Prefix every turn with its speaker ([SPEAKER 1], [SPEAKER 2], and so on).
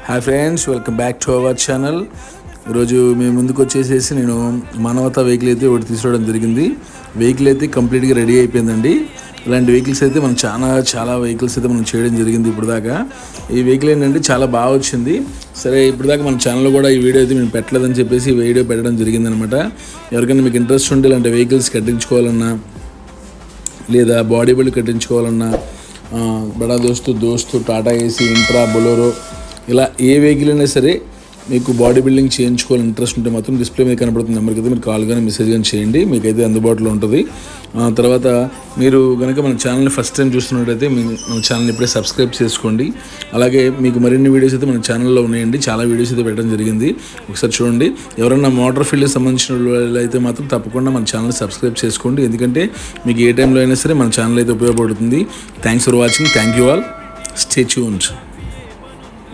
[SPEAKER 1] Hi friends, welcome back to our channel. ఈరోజు మేము ముందుకు వచ్చేసేసి నేను మానవత వెహికల్ అయితే ఒకటి తీసుకోవడం జరిగింది. వెహికల్ అయితే కంప్లీట్గా రెడీ అయిపోయిందండి. ఇలాంటి వెహికల్స్ అయితే మనం చాలా వెహికల్స్ అయితే మనం చేయడం జరిగింది ఇప్పుడు దాకా. ఈ వెహికల్ ఏంటంటే చాలా బాగా వచ్చింది. సరే, ఇప్పుడు దాకా మన ఛానల్లో కూడా ఈ వీడియో అయితే మేము పెట్టలేదని చెప్పేసి ఈ వీడియో పెట్టడం జరిగిందనమాట. ఎవరికైనా మీకు ఇంట్రెస్ట్ ఉంటే ఇలాంటి వెహికల్స్ కట్టించుకోవాలన్నా లేదా బాడీ బిల్డ్ కట్టించుకోవాలన్నా బడా దోస్తు టాటా ఏసీ, ఇంట్రా, బొలోరో ఇలా ఏ వెహికల్ అయినా సరే మీకు బాడీ బిల్డింగ్ చేయించుకోవాలని ఇంట్రెస్ట్ ఉంటే మాత్రం డిస్ప్లే మీద కనబడుతున్న నెంబర్కి అయితే మీరు కాల్ కానీ మెసేజ్ కానీ చేయండి. మీకైతే అందుబాటులో ఉంటుంది. తర్వాత మీరు కనుక మన ఛానల్ని ఫస్ట్ టైం చూస్తున్నట్టయితే మన ఛానల్ని ఇప్పుడే సబ్స్క్రైబ్ చేసుకోండి. అలాగే మీకు మరిన్ని వీడియోస్ అయితే మన ఛానల్లో ఉన్నాయండి. చాలా వీడియోస్ అయితే పెట్టడం జరిగింది, ఒకసారి చూడండి. ఎవరైనా మోటార్ ఫీల్డ్కి సంబంధించిన వాళ్ళు అయితే మాత్రం తప్పకుండా మన ఛానల్ని సబ్స్క్రైబ్ చేసుకోండి. ఎందుకంటే మీకు ఏ టైంలో అయినా సరే మన ఛానల్ అయితే ఉపయోగపడుతుంది. Thanks for watching. Thank you all. Stay tuned.